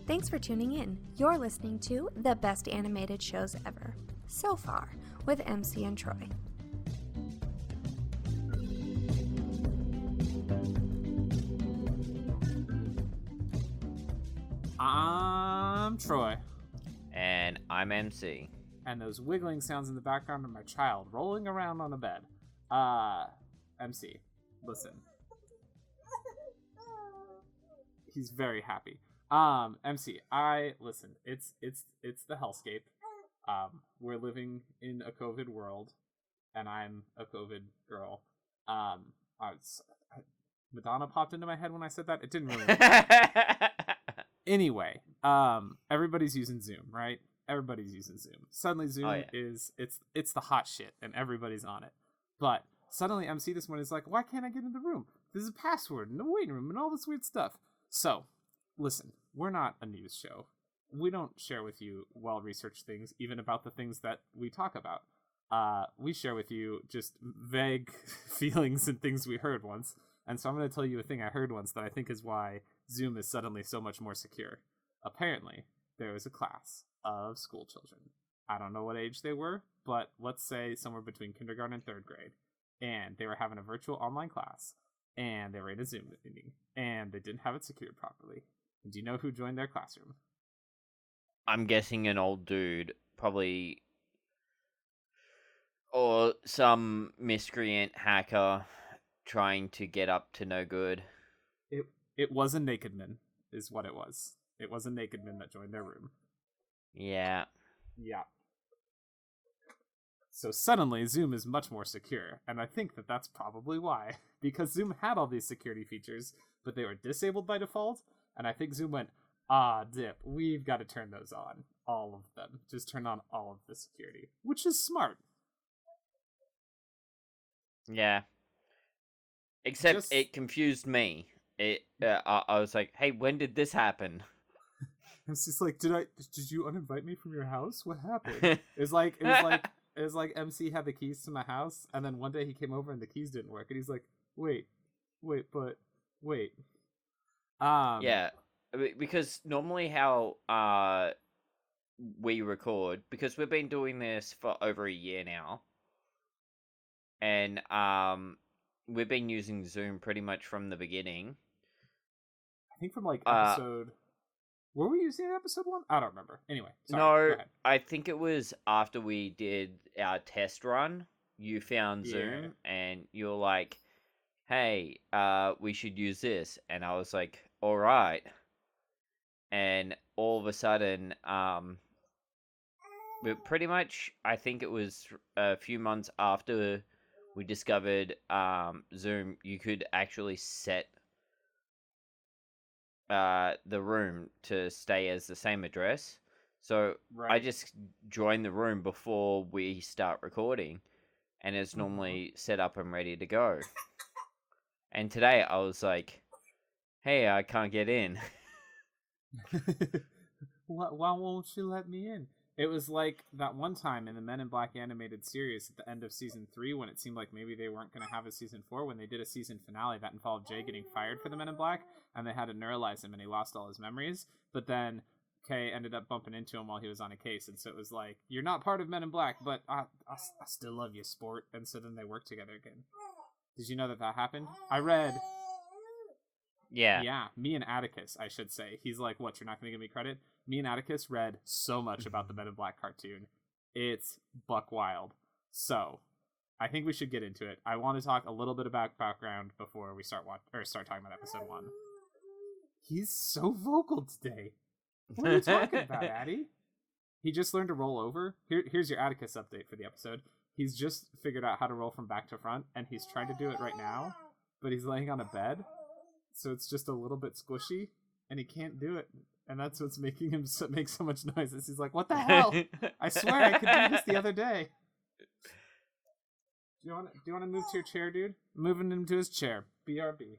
Thanks for tuning in. You're listening to the best animated shows ever, so far, with MC and Troy. I'm Troy. And I'm MC. And those wiggling sounds in the background are my child rolling around on a bed. MC, listen. He's very happy. MC, listen, it's the hellscape. We're living in a COVID world, and I'm a COVID girl. Madonna popped into my head when I said that. It didn't really Anyway, everybody's using Zoom, right? Everybody's using Zoom. Suddenly Zoom is it's the hot shit and everybody's on it. But suddenly MC this morning is like, why can't I get in the room? There's a password and a waiting room and all this weird stuff. So, listen, we're not a news show. We don't share with you well-researched things, even about the things that we talk about. We share with you just vague feelings and things we heard once. And so I'm going to tell you a thing I heard once that I think is why Zoom is suddenly so much more secure. Apparently, there was a class of school children. I don't know what age they were, but let's say somewhere between kindergarten and third grade. And they were having a virtual online class. And they were in a Zoom meeting. And they didn't have it secured properly. And do you know who joined their classroom? I'm guessing an old dude, probably, or some miscreant hacker trying to get up to no good. It was a naked man, is what it was. It was a naked man that joined their room. Yeah. Yeah. So suddenly, Zoom is much more secure, and I think that that's probably why. Because Zoom had all these security features, but they were disabled by default, and I think Zoom went, dip, we've got to turn those on. All of them. Just turn on all of the security. Which is smart. Yeah. Except it confused me. I was like, hey, when did this happen? It's just like, did you uninvite me from your house? What happened? It was like MC had the keys to my house, and then one day he came over and the keys didn't work, and he's like, wait. Yeah, because normally how we record, because we've been doing this for over a year now, and we've been using Zoom pretty much from the beginning. I think from like episode. Were we using episode 1? I don't remember. Anyway, sorry. No, I think it was after we did our test run. You found Zoom, and you were like, "Hey, we should use this," and I was like, "All right." And all of a sudden, but pretty much, I think it was a few months after we discovered Zoom, you could actually set the room to stay as the same address. So I just join the room before we start recording, and it's normally set up and ready to go. And today I was like, hey, I can't get in. Why won't you let me in? It was like that one time in the Men in Black animated series at the end of season 3 when it seemed like maybe they weren't going to have a season 4 when they did a season finale that involved Jay getting fired for the Men in Black, and they had to neuralize him and he lost all his memories. But then Kay ended up bumping into him while he was on a case, and so it was like, you're not part of Men in Black, but I still love you, sport. And so then they worked together again. Did you know that happened? I read... Yeah, me and Atticus, I should say. He's like, what, you're not going to give me credit? Me and Atticus read so much about the Men in Black cartoon. It's buck wild. So, I think we should get into it. I want to talk a little bit about background before we start talking about episode 1. He's so vocal today. What are you talking about, Addy? He just learned to roll over. Here's your Atticus update for the episode. He's just figured out how to roll from back to front, and he's trying to do it right now, but he's laying on a bed. So it's just a little bit squishy, and he can't do it. And that's what's making him make so much noise. He's like, what the hell? I swear I could do this the other day. Do you want to move to your chair, dude? I'm moving him to his chair. BRB.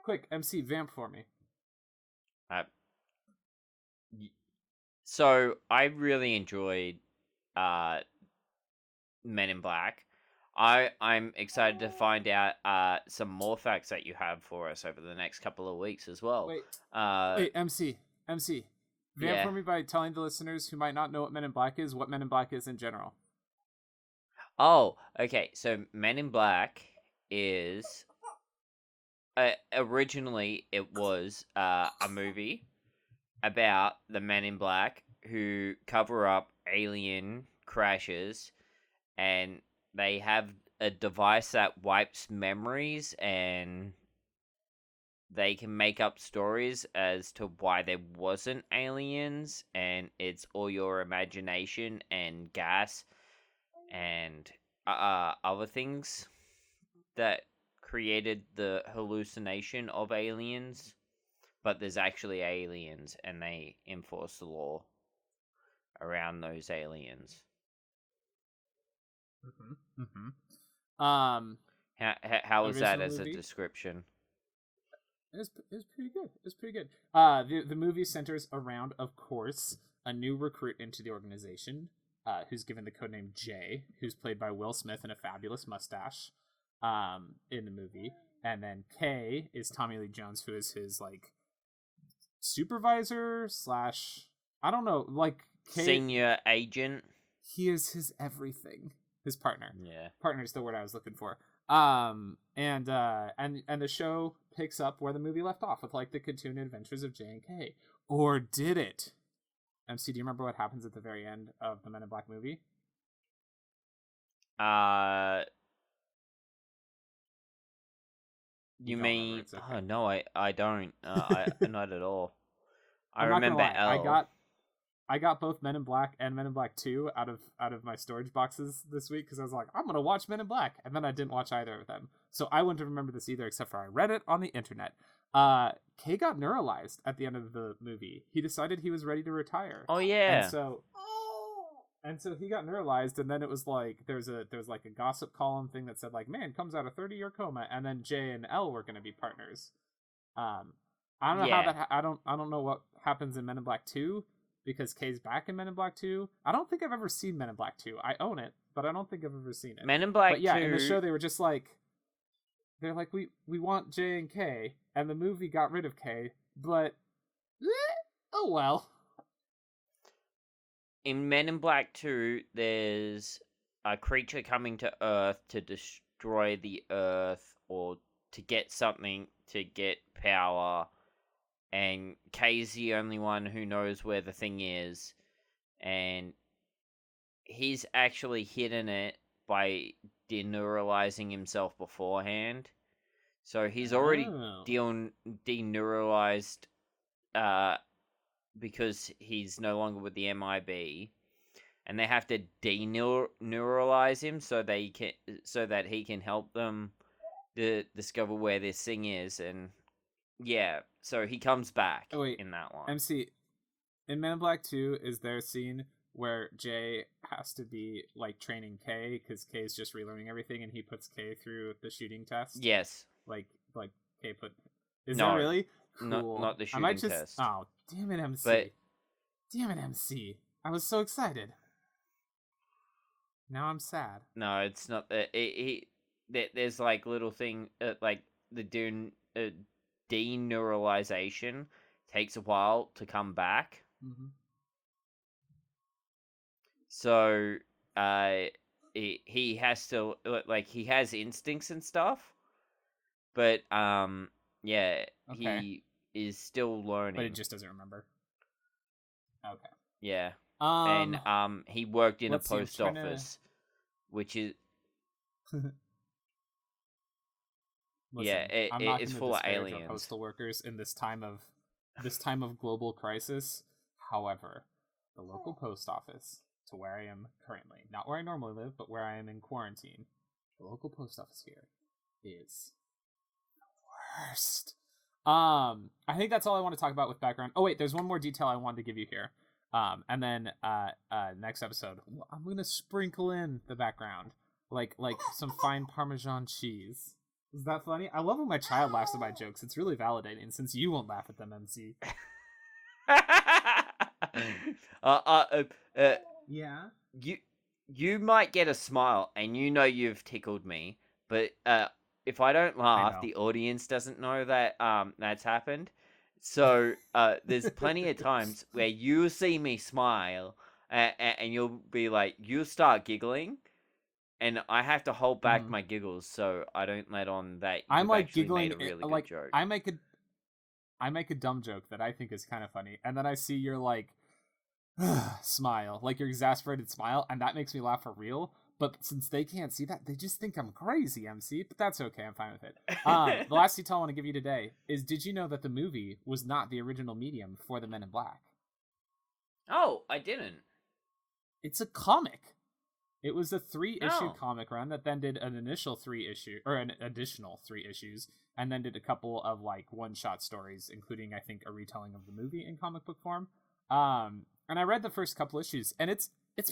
Quick, MC, vamp for me. So I really enjoyed Men in Black. I'm excited to find out some more facts that you have for us over the next couple of weeks as well. Wait, MC, MC, vamp for me by telling the listeners who might not know what Men in Black is, what Men in Black is in general. Oh, okay. So Men in Black is originally it was a movie about the Men in Black who cover up alien crashes, and they have a device that wipes memories, and they can make up stories as to why there wasn't aliens, and it's all your imagination and gas and other things that created the hallucination of aliens, but there's actually aliens, and they enforce the law around those aliens. How was that as movie? A description? It's pretty good. It's pretty good. The movie centers around, of course, a new recruit into the organization, who's given the codename Jay, who's played by Will Smith in a fabulous mustache, in the movie. And then K is Tommy Lee Jones, who is his like supervisor / I don't know, like K, senior agent. He is his everything. His partner. Yeah. Partner is the word I was looking for. And the show picks up where the movie left off with like the continued adventures of J and K. Or did it? MC, do you remember what happens at the very end of the Men in Black movie? You mean? Okay. Oh no, I don't. I not at all. I remember L. I got both Men in Black and Men in Black 2 out of my storage boxes this week because I was like, I'm gonna watch Men in Black, and then I didn't watch either of them, so I wouldn't remember this either, except for I read it on the internet. Kay got neuralized at the end of the movie. He decided he was ready to retire. Oh yeah. And so he got neuralized, and then it was like there's like a gossip column thing that said like, man comes out of 30-year coma, and then J and L were gonna be partners. I don't know how that. I don't know what happens in Men in Black 2. Because Kay's back in Men in Black 2. I don't think I've ever seen Men in Black 2. I own it, but I don't think I've ever seen it. Men in Black 2... in the show they were just like... They're like, we want J and K, and the movie got rid of K, but... oh well. In Men in Black 2, there's a creature coming to Earth to destroy the Earth, or to get something, to get power... And Kay's the only one who knows where the thing is, and he's actually hidden it by deneuralizing himself beforehand. So he's already deneuralized because he's no longer with the MIB, and they have to deneuralize him so that he can help them discover where this thing is. And yeah, so he comes back in that one. MC, in Men in Black 2, is there a scene where Jay has to be, like, training K, because K is just relearning everything, and he puts K through the shooting test? Yes. Like K put... Is that really? Cool. Not the shooting test. Oh, damn it, MC. Damn it, MC. I was so excited. Now I'm sad. No, it's not that. There's, like, little thing, like, the deneuralization takes a while to come back. Mm-hmm. So he has to, like, he has instincts and stuff, but he is still learning. But he just doesn't remember. Okay. Yeah. And he worked in a post office, which is Listen, it's full of aliens. Postal workers in this time of global crisis. However, the local post office, to where I am currently, not where I normally live, but where I am in quarantine, the local post office here is the worst. I think that's all I want to talk about with background. Oh wait, there's one more detail I wanted to give you here. And then next episode, I'm gonna sprinkle in the background, like some fine Parmesan cheese. Is that funny? I love when my child laughs at my jokes. It's really validating, since you won't laugh at them, MC. Yeah? You might get a smile, and you know you've tickled me, but if I don't laugh, the audience doesn't know that that's happened. So there's plenty of times where you see me smile and you'll be like, you start giggling, and I have to hold back my giggles so I don't let on that I'm you've like actually giggling, made a really good like joke. I make a dumb joke that I think is kind of funny, and then I see your like smile, like your exasperated smile, and that makes me laugh for real. But since they can't see that, they just think I'm crazy, MC. But that's okay. I'm fine with it. The last detail I want to give you today is: did you know that the movie was not the original medium for the Men in Black? Oh, I didn't. It's a comic. It was a 3-issue comic run that then did an additional 3 issues, and then did a couple of like one-shot stories, including I think a retelling of the movie in comic book form. And I read the first couple issues, and it's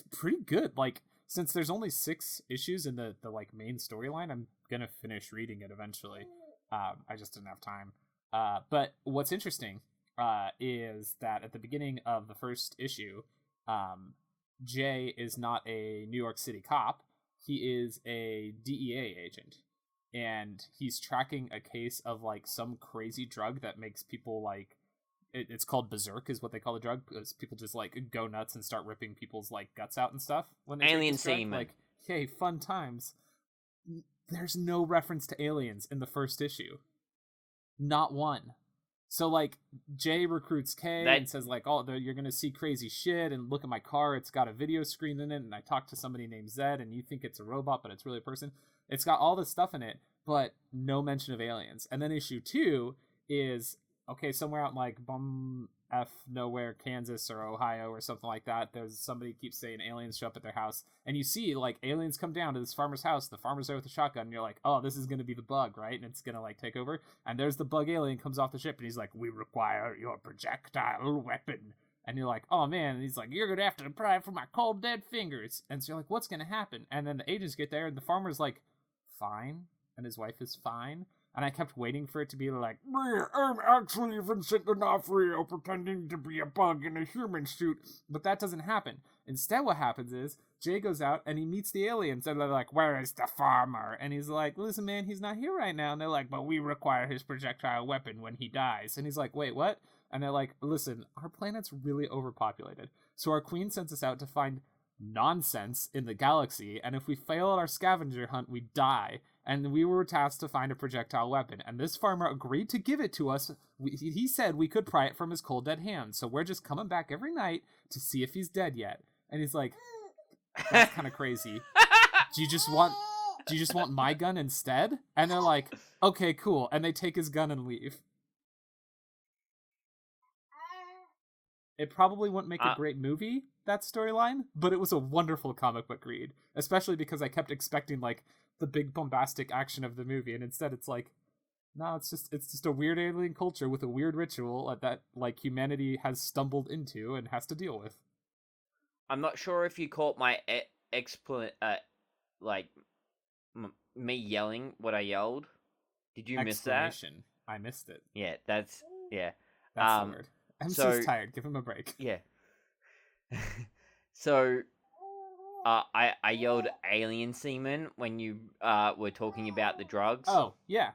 pretty good. Like, since there's only 6 issues in the like main storyline, I'm gonna finish reading it eventually. I just didn't have time. But what's interesting is that at the beginning of the first issue, Jay is not a New York City cop. He is a DEA agent, and he's tracking a case of like some crazy drug that makes people like it's called berserk is what they call the drug, because people just like go nuts and start ripping people's like guts out and stuff when they alien take this drug. semen. Like, hey, fun times. There's no reference to aliens in the first issue, not one. So like Jay recruits Kay and says like, oh, you're gonna see crazy shit, and look at my car, it's got a video screen in it, and I talked to somebody named Zed, and you think it's a robot, but it's really a person. It's got all this stuff in it, but no mention of aliens. And then issue 2 is okay, somewhere out in like bum F nowhere, Kansas or Ohio or something like that. There's somebody keeps saying aliens show up at their house, and you see like aliens come down to this farmer's house. The farmer's there with a shotgun, and you're like, oh, this is gonna be the bug, right? And it's gonna like take over. And there's the bug alien comes off the ship, and he's like, we require your projectile weapon. And you're like, oh man. And he's like, you're gonna have to pry it from my cold dead fingers. And so you're like, what's gonna happen? And then the agents get there, and the farmer's like, fine, and his wife is fine. And I kept waiting for it to be like, I'm actually Vincent D'Onofrio pretending to be a bug in a human suit. But that doesn't happen. Instead, what happens is Jay goes out and he meets the aliens. And they're like, where is the farmer? And he's like, listen, man, he's not here right now. And they're like, but we require his projectile weapon when he dies. And he's like, wait, what? And they're like, listen, our planet's really overpopulated. So our queen sends us out to find nonsense in the galaxy. And if we fail at our scavenger hunt, we die. And we were tasked to find a projectile weapon. And this farmer agreed to give it to us. He said we could pry it from his cold dead hands. So we're just coming back every night to see if he's dead yet. And he's like, that's kind of crazy. Do you just want my gun instead? And they're like, okay, cool. And they take his gun and leave. It probably wouldn't make a great movie, that storyline, but it was a wonderful comic book read, especially because I kept expecting like the big bombastic action of the movie, and instead it's like, no, it's just a weird alien culture with a weird ritual that like humanity has stumbled into and has to deal with. I'm not sure if you caught my me yelling what I yelled. Did you miss that? I missed it. Yeah, that's the word. MC's tired. Give him a break. Yeah. So, I yelled alien semen when you were talking about the drugs. Oh, yeah.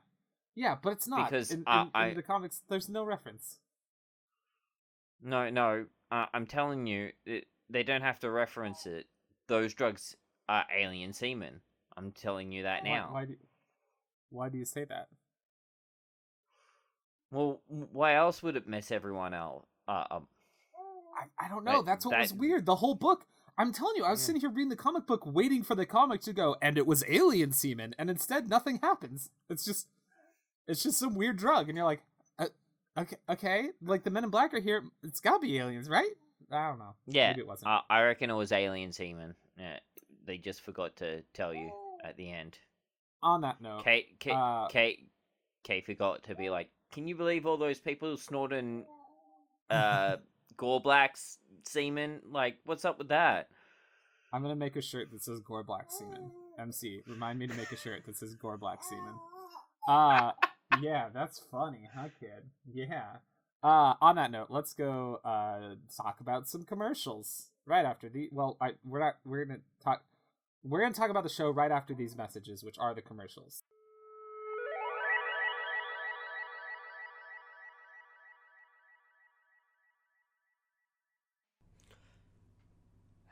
Yeah, but it's not. Because in the comics, there's no reference. No. I'm telling you, they don't have to reference it. Those drugs are alien semen. I'm telling you that now. Why do you say that? Well, why else would it mess everyone else up? I don't know. That's what was weird. The whole book. I'm telling you, I was sitting here reading the comic book, waiting for the comic to go, and it was alien semen, and instead nothing happens. It's just some weird drug, and you're like, okay, like the Men in Black are here. It's gotta be aliens, right? I don't know. Yeah, maybe it wasn't. I reckon it was alien semen. Yeah, they just forgot to tell you at the end. On that note, Kate forgot to be like, can you believe all those people snorting Gore-Black's semen? Like, what's up with that? I'm gonna make a shirt that says Gore-Black semen. MC, remind me to make a shirt that says Gore-Black semen. Yeah, that's funny, huh, kid? Yeah. On that note, let's go talk about some commercials right after the. Well, we're gonna talk about the show right after these messages, which are the commercials.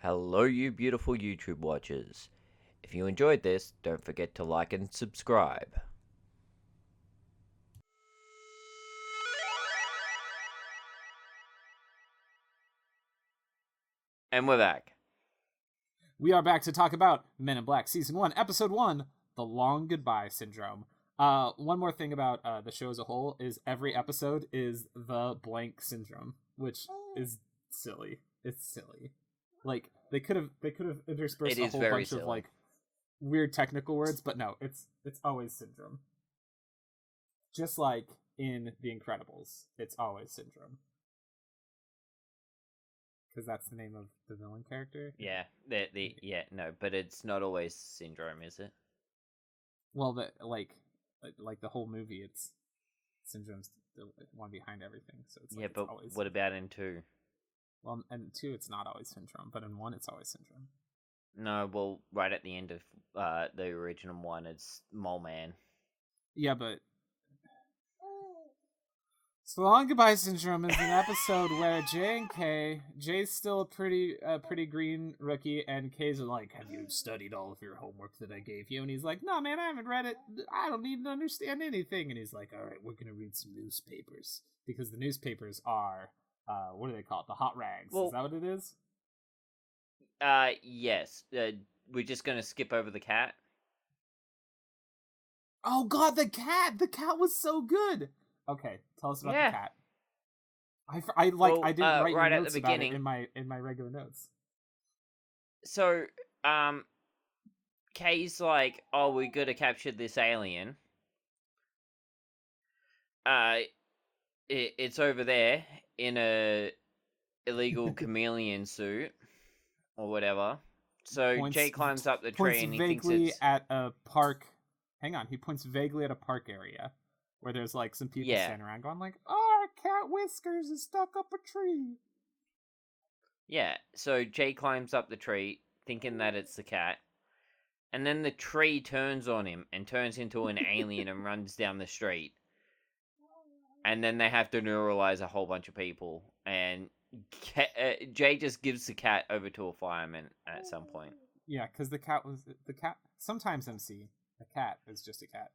Hello, you beautiful YouTube watchers. If you enjoyed this, don't forget to like and subscribe. And we're back. We are back to talk about Men in Black Season 1, Episode 1, The Long Goodbye Syndrome. One more thing about the show as a whole is every episode is the blank syndrome, which is silly. It's silly. Like, they could have interspersed a whole bunch of, like, weird technical words, but no, it's always syndrome. Just like in The Incredibles, it's always syndrome. Because that's the name of the villain character. Yeah, but it's not always syndrome, is it? Well, like the whole movie, it's syndrome's the one behind everything. So it's but it's always... what about in 2? Well, in 2 it's not always syndrome, but in 1 it's always syndrome. No, well, right at the end of the original one, it's Mole Man. Yeah, but So Long Goodbye Syndrome is an episode where Jay and Kay, Jay's still a pretty green rookie, and Kay's like, have you studied all of your homework that I gave you? And he's like, no, man, I haven't read it. I don't need to understand anything. And he's like, all right, we're going to read some newspapers. Because the newspapers are, what do they call it? The hot rags. Well, is that what it is? Yes. We're just going to skip over the cat. Oh, God, the cat! The cat was so good! Okay, tell us about the cat. I didn't write right notes at the beginning about it in my regular notes. So, Kay's like, "Oh, we gotta capture this alien. It's over there in a illegal chameleon suit or whatever." So Jay climbs up the tree and he thinks it's at a park. Hang on, he points vaguely at a park area. Where there's, like, some people standing around going, like, oh, Cat Whiskers is stuck up a tree. Yeah, so Jay climbs up the tree, thinking that it's the cat. And then the tree turns on him and turns into an alien and runs down the street. And then they have to neuralize a whole bunch of people. And Jay just gives the cat over to a fireman at some point. Yeah, because the cat... Sometimes, MC, a cat is just a cat.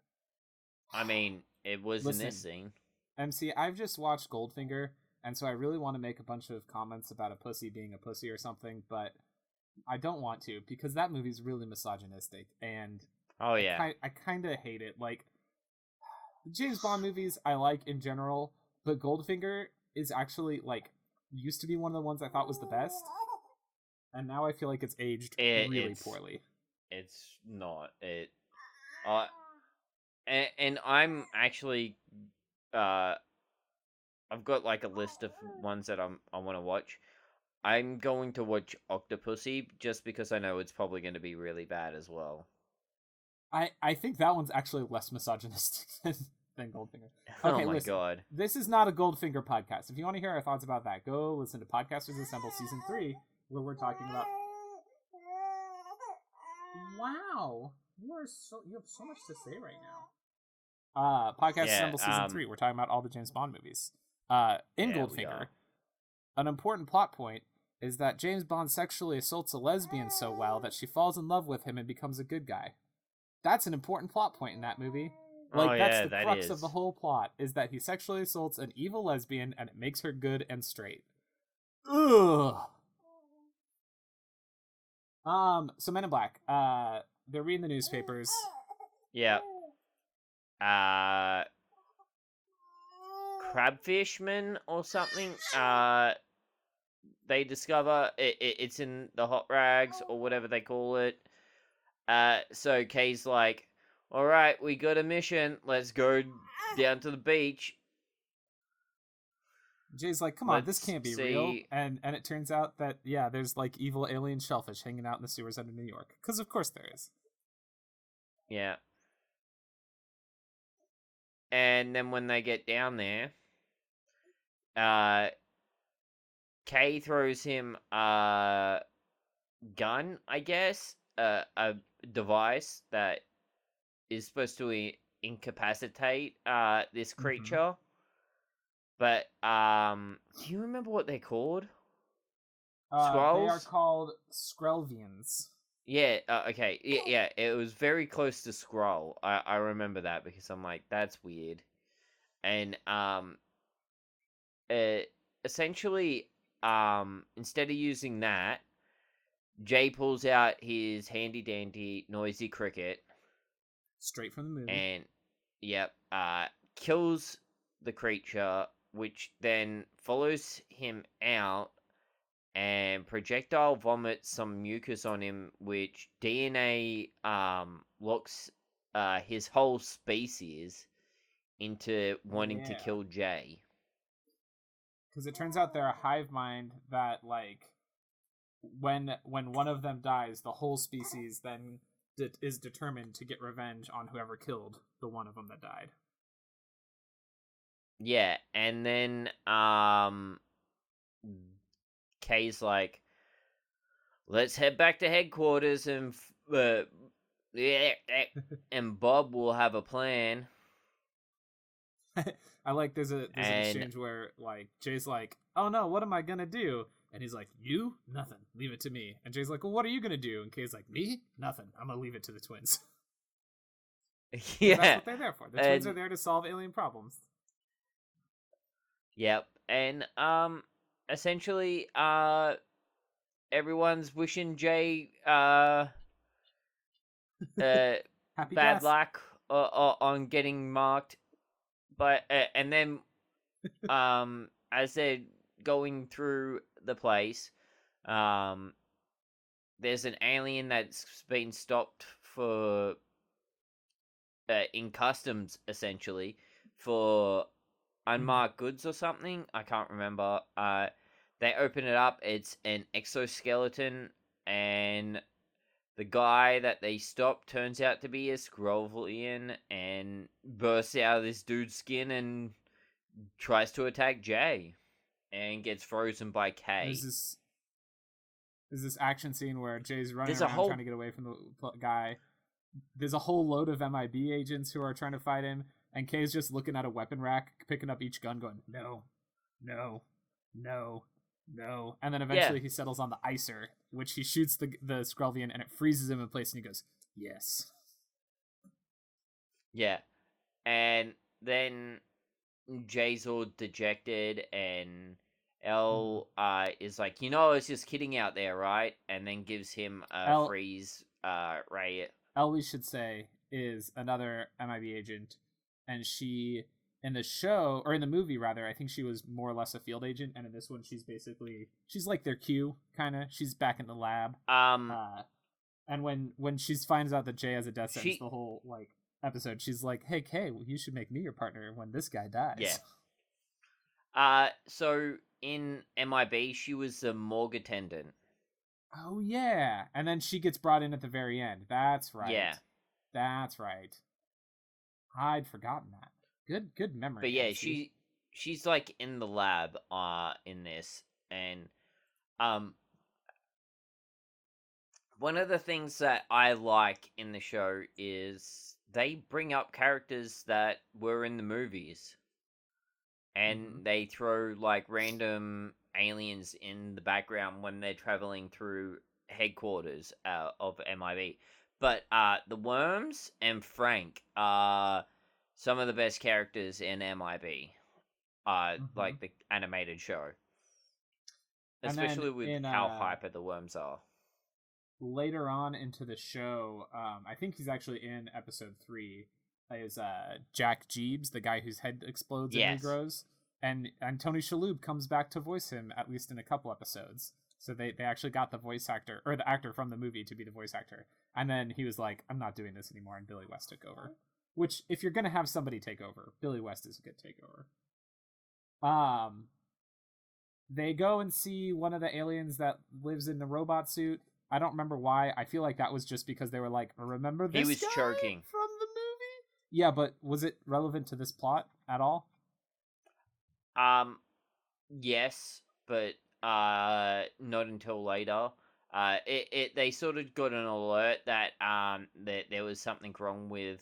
I mean... It was in this scene. MC, I've just watched Goldfinger, and so I really want to make a bunch of comments about a pussy being a pussy or something, but I don't want to, because that movie's really misogynistic, and I kind of hate it. Like, James Bond movies I like in general, but Goldfinger is actually, like, used to be one of the ones I thought was the best, and now I feel like it's aged really poorly. It's not. And I'm actually, I've got like a list of ones that I want to watch. I'm going to watch Octopussy just because I know it's probably going to be really bad as well. I think that one's actually less misogynistic than Goldfinger. Okay, oh my god. This is not a Goldfinger podcast. If you want to hear our thoughts about that, go listen to Podcasters Assemble Season 3, where we're talking about... Wow! You have so much to say right now. Podcast Assemble Season 3. We're talking about all the James Bond movies. In Goldfinger, an important plot point is that James Bond sexually assaults a lesbian so well that she falls in love with him and becomes a good guy. That's an important plot point in that movie. Like, that's the crux of the whole plot, is that he sexually assaults an evil lesbian and it makes her good and straight. Ugh. So Men in Black, they're reading the newspapers. Yeah. Crabfishman or something. They discover it's in the hot rags or whatever they call it. So Kay's like, all right, we got a mission. Let's go down to the beach. Jay's like, come on, this can't be real. And it turns out that, yeah, there's like evil alien shellfish hanging out in the sewers under New York. Because of course there is. Yeah. And then when they get down there, Kay throws him a gun, I guess, a device that is supposed to incapacitate this creature. Mm-hmm. But do you remember what they're called? They are Skrulls? called Skrelvians. Yeah, okay. Yeah, it was very close to Skrull. I remember that because I'm like, that's weird. And uh, essentially, instead of using that, Jay pulls out his handy dandy noisy cricket. Straight from the movie. And, yep, kills the creature, which then follows him out and projectile vomits some mucus on him, which DNA locks his whole species into wanting to kill Jay. Because it turns out they're a hive mind that, like, when one of them dies, the whole species then is determined to get revenge on whoever killed the one of them that died. Yeah, and then Kay's like, let's head back to headquarters and and Bob will have a plan. I like there's an exchange where like Jay's like, oh no, what am I gonna do? And he's like, you? Nothing. Leave it to me. And Jay's like, well, what are you gonna do? And Kay's like, me? Nothing. I'm gonna leave it to the twins. Yeah. That's what they're there for. The twins are there to solve alien problems. Yep. And essentially everyone's wishing Jay bad luck on getting marked. But and then as they're going through the place, there's an alien that's been stopped for in customs, essentially, for unmarked goods or something. I can't remember. They open it up. It's an exoskeleton, and the guy that they stopped turns out to be a Skrovian and bursts out of this dude's skin and tries to attack Jay and gets frozen by Kay. There's this action scene where Jay's running around trying to get away from the guy. There's a whole load of MIB agents who are trying to fight him, and Kay's just looking at a weapon rack, picking up each gun, going, no, no, no, no. And then eventually he settles on the icer, which he shoots the Skrelvian, and it freezes him in place, and he goes, yes. Yeah. And then Jay's all dejected, and Elle is like, I was just kidding out there, right? And then gives him a freeze ray. Elle, we should say, is another MIB agent, and she, in the show, or in the movie rather, I think she was more or less a field agent, and in this one she's like their Q, kind of. She's back in the lab. And when she finds out that Jay has a death sentence, the whole like episode, she's like, hey Kay, you should make me your partner when this guy dies. Yeah. So in MIB, she was a morgue attendant. Oh yeah, and then she gets brought in at the very end. That's right. Yeah, that's right. I'd forgotten that. Good memory. But yeah, she's like in the lab in this, and one of the things that I like in the show is they bring up characters that were in the movies, and they throw like random aliens in the background when they're traveling through headquarters of MIB. But the Worms and Frank are some of the best characters in MIB, like the animated show. Especially with how hyper the Worms are. Later on into the show, I think he's actually in episode 3, is Jack Jeebs, the guy whose head explodes and regrows. And Tony Shalhoub comes back to voice him, at least in a couple episodes. So they actually got the voice actor, or the actor from the movie, to be the voice actor. And then he was like, I'm not doing this anymore, and Billy West took over. Which, if you're going to have somebody take over, Billy West is a good takeover. They go and see one of the aliens that lives in the robot suit. I don't remember why. I feel like that was just because they were like, remember this guy choking from the movie? Yeah, but was it relevant to this plot at all? Yes, but not until later. They sort of got an alert that that there was something wrong with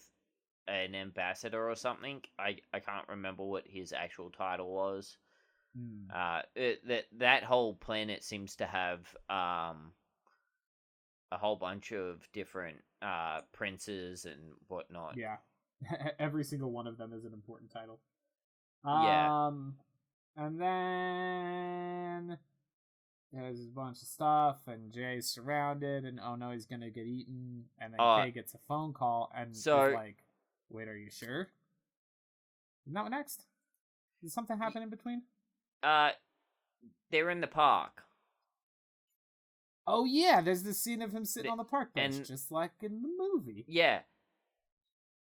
an ambassador or something. I can't remember what his actual title was. That whole planet seems to have a whole bunch of different princes and whatnot. Yeah, every single one of them is an important title. Yeah. And then there's a bunch of stuff, and Jay's surrounded, and oh no, he's gonna get eaten. And then Kay gets a phone call, and is like, "Wait, are you sure? Isn't that what next? Did something happen in between?" They're in the park. Oh yeah, there's this scene of him sitting on the park bench, just like in the movie. Yeah.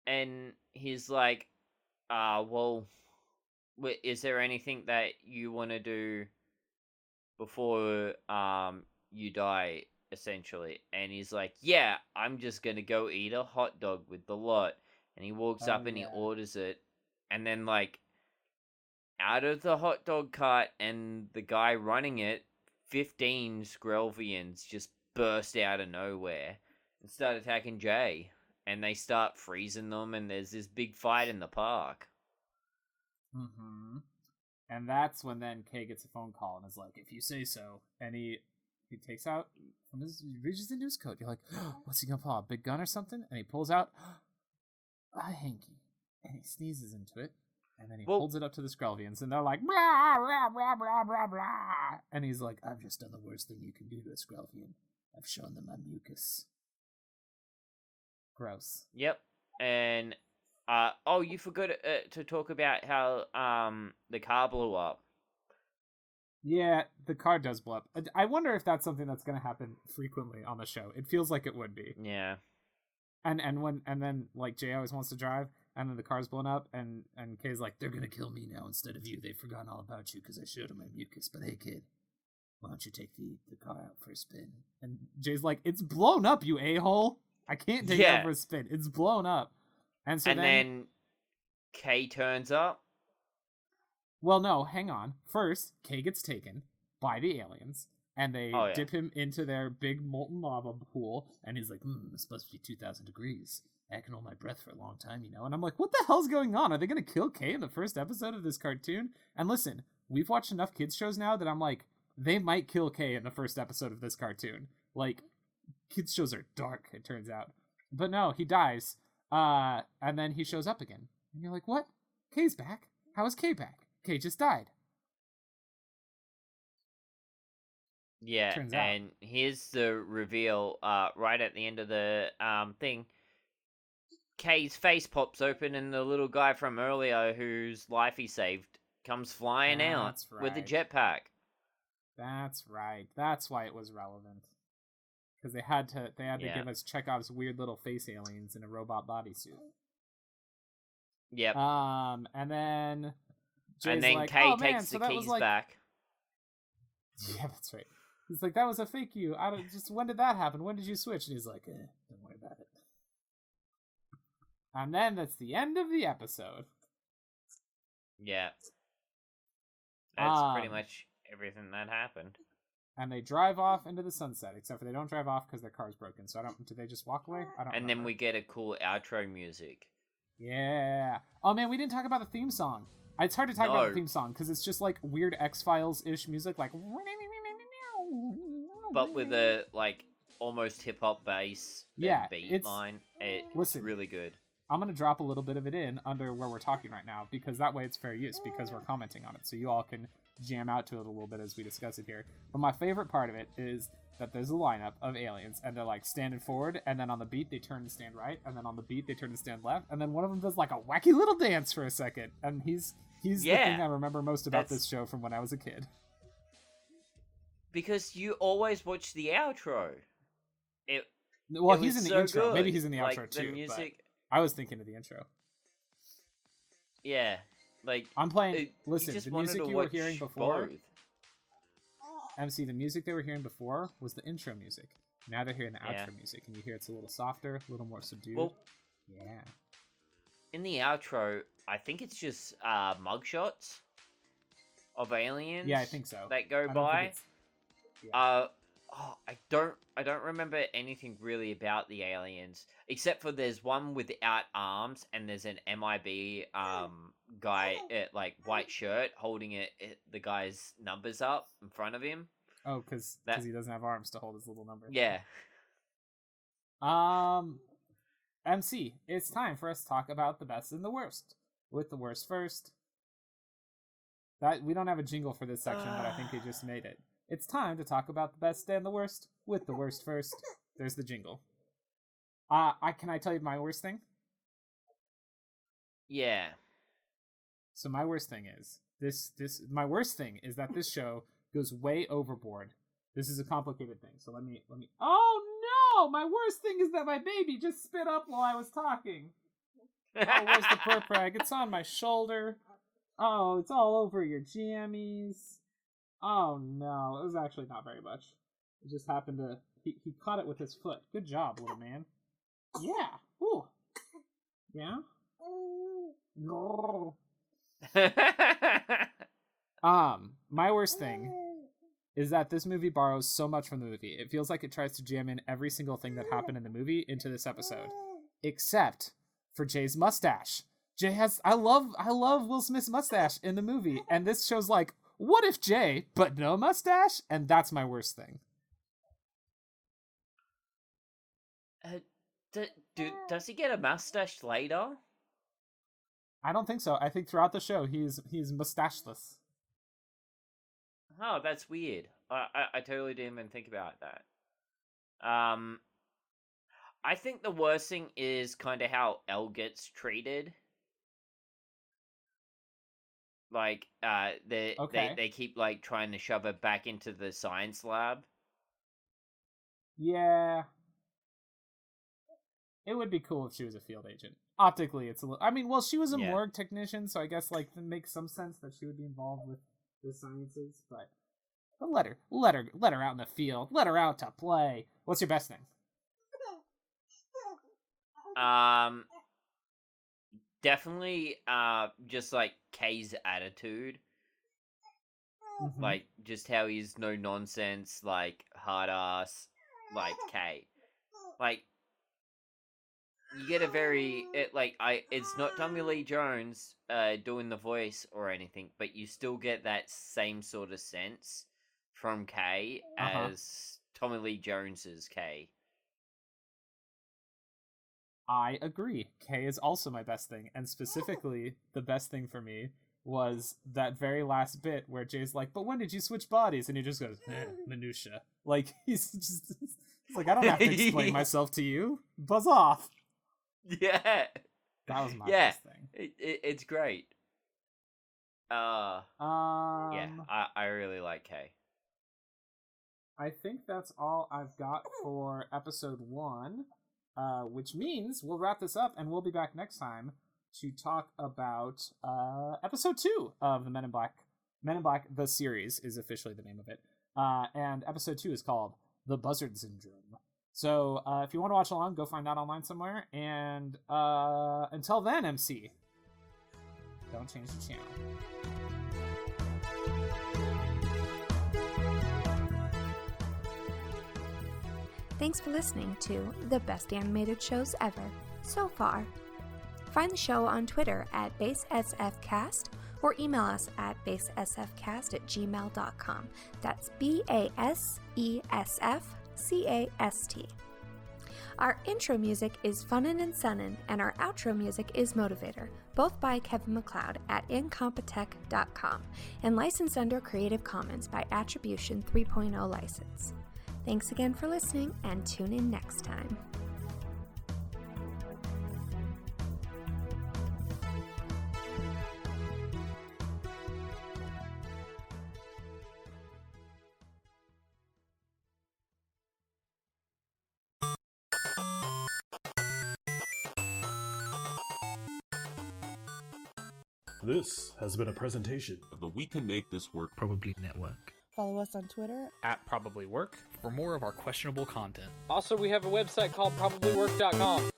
And he's like, well, is there anything that you want to do before you die, essentially? And he's like, yeah, I'm just gonna go eat a hot dog with the lot. And he walks up and he orders it, and then like out of the hot dog cart and the guy running it, 15 Skrelvians just burst out of nowhere and start attacking Jay. And they start freezing them, and there's this big fight in the park. Mm-hmm. And that's when then Kay gets a phone call and is like, "If you say so." And he takes out from his, he reaches into his coat. You're like, oh, what's he gonna pull out? A big gun or something? And he pulls out a hanky, and he sneezes into it, and then he holds it up to the Skrelvians, and they're like, blah, blah, blah, blah, blah, blah. And he's like, "I've just done the worst thing you can do to a Skrelvian. I've shown them my mucus." Gross. Yep. And you forgot to talk about how the car blew up. Yeah, the car does blow up. I wonder if that's something that's going to happen frequently on the show. It feels like it would be. Yeah. And then like Jay always wants to drive, and then the car's blown up, and Kay's like, "They're gonna kill me now instead of you. They've forgotten all about you because I showed them my mucus. But hey, kid, why don't you take the car out for a spin?" And Jay's like, "It's blown up, you a-hole. I can't take it out for a spin. It's blown up." And so then Kay turns up. Well, no, hang on. First, Kay gets taken by the aliens, and they dip him into their big molten lava pool, and he's like, "It's supposed to be 2,000 degrees. I can hold my breath for a long time, you know?" And I'm like, what the hell's going on? Are they going to kill Kay in the first episode of this cartoon? And listen, we've watched enough kids shows now that I'm like, they might kill Kay in the first episode of this cartoon. Like, kids shows are dark, it turns out. But no, he dies. And then he shows up again. And you're like, what? Kay's back? How is Kay back? Kay just died. Yeah, and here's the reveal right at the end of the thing. Kay's face pops open, and the little guy from earlier whose life he saved comes flying out with a jetpack. That's right. That's why it was relevant. Because they had to give us Chekhov's weird little face aliens in a robot bodysuit. Yep. And then Jay's like, Kay takes the keys back. Yeah, that's right. He's like, "That was a fake you. When did that happen? When did you switch?" And he's like, "Don't worry about it." And then that's the end of the episode. Yeah. That's pretty much everything that happened. And they drive off into the sunset, except for they don't drive off because their car's broken. So do they just walk away? I don't remember. Then we get a cool outro music. Yeah. Oh man, we didn't talk about the theme song. It's hard to talk about the theme song because it's just like weird X-Files-ish music, like. But with a like almost hip hop bass beat line. It's really good. I'm gonna drop a little bit of it in under where we're talking right now because that way it's fair use because we're commenting on it, so you all can jam out to it a little bit as we discuss it here. But my favorite part of it is that there's a lineup of aliens, and they're like standing forward, and then on the beat they turn and stand right, and then on the beat they turn and stand left, and then one of them does like a wacky little dance for a second, and he's the thing I remember most about this show from when I was a kid. Because you always watch the outro. He's in the intro. Good. Maybe he's in the outro too. The music. I was thinking of the intro. Yeah, like I'm playing. Listen, the music you were hearing before. Both. MC, the music they were hearing before was the intro music. Now they're hearing the outro music, and you hear it's a little softer, a little more subdued. Well, yeah. In the outro, I think it's just mugshots of aliens. Yeah, I think so. That go by. I don't remember anything really about the aliens, except for there's one without arms, and there's an MIB guy like white shirt holding the guy's numbers up in front of him. Oh, because he doesn't have arms to hold his little number. Yeah. MC, it's time for us to talk about the best and the worst. With the worst first. That we don't have a jingle for this section, but I think they just made it. It's time to talk about the best and the worst. With the worst first. There's the jingle. Can I tell you my worst thing? Yeah. So my worst thing is my worst thing is that this show goes way overboard. This is a complicated thing. So let me Oh no! My worst thing is that my baby just spit up while I was talking. Oh, where's the burp rag? It's on my shoulder. Oh, it's all over your jammies. Oh no, it was actually not very much. It just happened to he caught it with his foot. Good job, little man. Yeah. Ooh. Yeah. No. My worst thing is that this movie borrows so much from the movie. It feels like it tries to jam in every single thing that happened in the movie into this episode, except for Jay's mustache. Jay has I love Will Smith's mustache in the movie, and this show's like, what if Jay, but no mustache? And that's my worst thing. Does he get a mustache later? I don't think so. I think throughout the show he's mustacheless. Oh, that's weird. I totally didn't even think about that. I think the worst thing is kind of how Elle gets treated. Like, they keep like trying to shove her back into the science lab. Yeah. It would be cool if she was a field agent. Optically, it's a little... I mean, well, she was a morgue technician, so I guess, like, it makes some sense that she would be involved with the sciences, but let her out in the field. Let her out to play. What's your best thing? Definitely, just, like, Kay's attitude. Mm-hmm. Like, just how he's no-nonsense, like, hard-ass, like, Kay. Like, you get a very it's not Tommy Lee Jones doing the voice or anything, but you still get that same sort of sense from Kay as Tommy Lee Jones's Kay. I agree. Kay is also my best thing, and specifically the best thing for me was that very last bit where Jay's like, "But when did you switch bodies?" And he just goes, "Minutia." Like he's like, "I don't have to explain myself to you. Buzz off." Yeah, that was my best thing. It's great. Yeah, I really like Kay. I think that's all I've got for episode 1, which means we'll wrap this up and we'll be back next time to talk about episode 2 of the Men in Black. Men in Black, the series is officially the name of it, and episode 2 is called The Buzzard Syndrome. So if you want to watch along, go find that online somewhere. And until then, MC, don't change the channel. Thanks for listening to the best animated shows ever, so far. Find the show on Twitter at BaseSFcast or email us at basesfcast@gmail.com. That's BASESFCAST. Our intro music is Funnin' and Sunnin', and our outro music is Motivator, both by Kevin MacLeod at incompetech.com, and licensed under Creative Commons by Attribution 3.0 license. Thanks again for listening, and tune in next time. This has been a presentation of the We Can Make This Work Probably Network. Follow us on Twitter at Probably Work for more of our questionable content. Also, we have a website called probablywork.com.